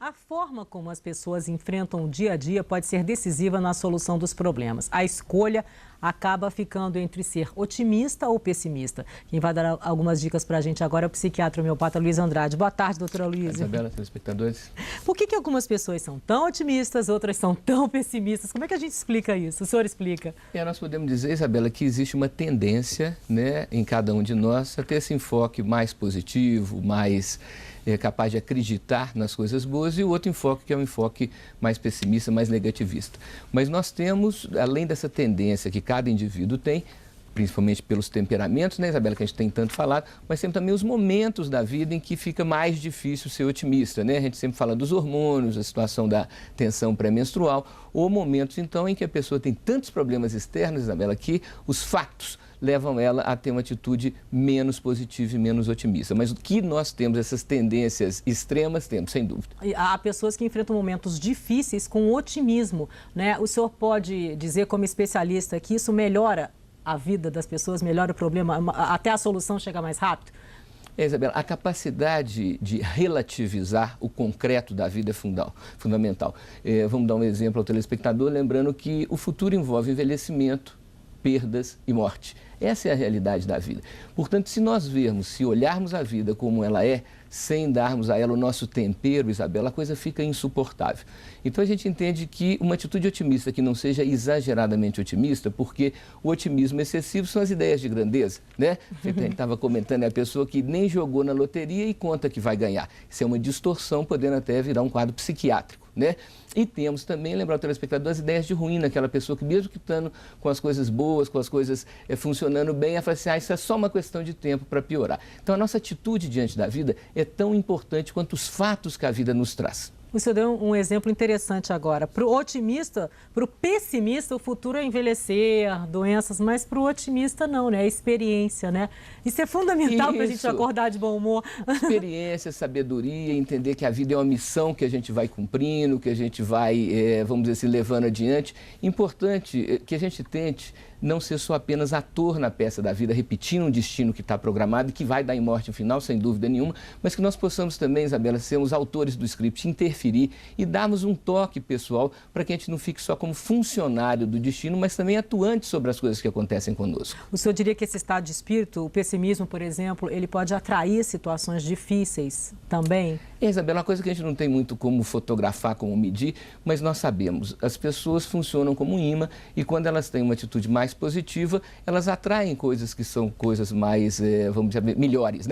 A forma como as pessoas enfrentam o dia a dia pode ser decisiva na solução dos problemas. A escolha acaba ficando entre ser otimista ou pessimista. Quem vai dar algumas dicas para a gente agora é o psiquiatra homeopata Luiz Andrade. Boa tarde, doutora Luiz. Isabela, telespectadores. Por que algumas pessoas são tão otimistas, outras são tão pessimistas? Como é que a gente explica isso? O senhor explica. Nós podemos dizer, Isabela, que existe uma tendência, em cada um de nós a ter esse enfoque mais positivo, mais capaz de acreditar nas coisas boas, e o outro enfoque que é um enfoque mais pessimista, mais negativista. Mas nós temos, além dessa tendência que cada indivíduo tem, principalmente pelos temperamentos, Isabela, que a gente tem tanto falado, mas sempre também os momentos da vida em que fica mais difícil ser otimista, A gente sempre fala dos hormônios, a situação da tensão pré-menstrual, ou momentos, então, em que a pessoa tem tantos problemas externos, Isabela, que os fatos levam ela a ter uma atitude menos positiva e menos otimista. Mas o que nós temos, essas tendências extremas, temos, sem dúvida. Há pessoas que enfrentam momentos difíceis com otimismo, O senhor pode dizer, como especialista, que isso melhora a vida das pessoas, melhora o problema, até a solução chegar mais rápido? Isabela, a capacidade de relativizar o concreto da vida é fundamental. Vamos dar um exemplo ao telespectador, lembrando que o futuro envolve envelhecimento, perdas e morte. Essa é a realidade da vida. Portanto, se olharmos a vida como ela é, sem darmos a ela o nosso tempero, Isabela, a coisa fica insuportável. Então, a gente entende que uma atitude otimista que não seja exageradamente otimista, porque o otimismo excessivo são as ideias de grandeza, A gente estava comentando, é a pessoa que nem jogou na loteria e conta que vai ganhar. Isso é uma distorção, podendo até virar um quadro psiquiátrico, E temos também, lembrar o telespectador, as ideias de ruína, aquela pessoa que mesmo que estando com as coisas boas, com as coisas funcionando bem, ela fala assim, isso é só uma questão de tempo para piorar. Então, a nossa atitude diante da vida é tão importante quanto os fatos que a vida nos traz. O senhor deu um exemplo interessante agora. Para o otimista, para o pessimista, o futuro é envelhecer, doenças, mas para o otimista não, É experiência, Isso é fundamental para a gente acordar de bom humor. Experiência, sabedoria, entender que a vida é uma missão que a gente vai cumprindo, que a gente vai, vamos dizer assim, levando adiante. Importante que a gente tente não ser só apenas ator na peça da vida, repetindo um destino que está programado e que vai dar em morte no final, sem dúvida nenhuma, mas que nós possamos também, Isabela, sermos autores do script, interferir e darmos um toque pessoal para que a gente não fique só como funcionário do destino, mas também atuante sobre as coisas que acontecem conosco. O senhor diria que esse estado de espírito, o pessimismo, por exemplo, ele pode atrair situações difíceis também? Isabela, uma coisa que a gente não tem muito como fotografar, como medir, mas nós sabemos, as pessoas funcionam como um imã e quando elas têm uma atitude mais positiva, elas atraem coisas que são coisas mais, vamos dizer, melhores,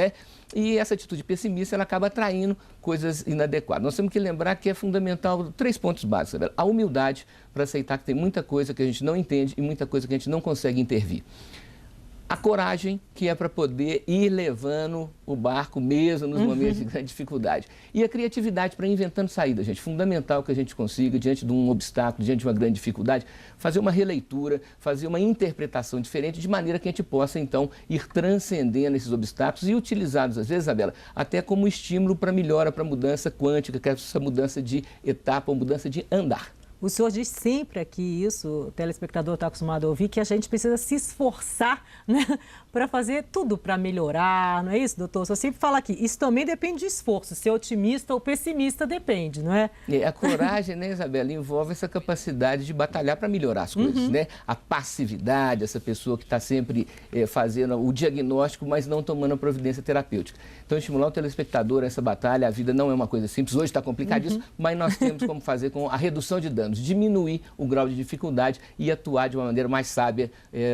E essa atitude pessimista, ela acaba atraindo coisas inadequadas. Nós temos que lembrar que é fundamental 3 pontos básicos, Isabela. A humildade para aceitar que tem muita coisa que a gente não entende e muita coisa que a gente não consegue intervir. A coragem, que é para poder ir levando o barco mesmo nos momentos de grande dificuldade. E a criatividade para ir inventando saídas, gente. Fundamental que a gente consiga, diante de um obstáculo, diante de uma grande dificuldade, fazer uma releitura, fazer uma interpretação diferente, de maneira que a gente possa, então, ir transcendendo esses obstáculos e utilizá-los, às vezes, Isabela, até como estímulo para melhora, para mudança quântica, que é essa mudança de etapa, uma mudança de andar. O senhor diz sempre aqui isso, o telespectador está acostumado a ouvir, que a gente precisa se esforçar, para fazer tudo para melhorar, não é isso, doutor? O senhor sempre fala aqui, isso também depende de esforço, ser otimista ou pessimista depende, não é? A coragem, Isabela, envolve essa capacidade de batalhar para melhorar as coisas, A passividade, essa pessoa que está sempre fazendo o diagnóstico, mas não tomando a providência terapêutica. Então, estimular o telespectador a essa batalha, a vida não é uma coisa simples, hoje está complicadíssimo, mas nós temos como fazer com a redução de danos, diminuir o grau de dificuldade e atuar de uma maneira mais sábia,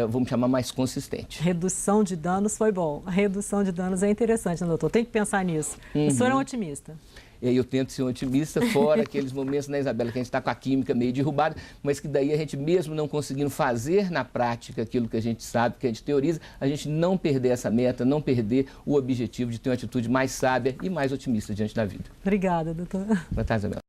vamos chamar mais consistente. Redução de danos foi bom. A redução de danos é interessante, doutor? Tem que pensar nisso. O senhor é um otimista? Eu tento ser um otimista, fora aqueles momentos, Isabela, que a gente está com a química meio derrubada, mas que daí a gente mesmo não conseguindo fazer na prática aquilo que a gente sabe, que a gente teoriza, a gente não perder essa meta, não perder o objetivo de ter uma atitude mais sábia e mais otimista diante da vida. Obrigada, doutor. Boa tarde, Isabela.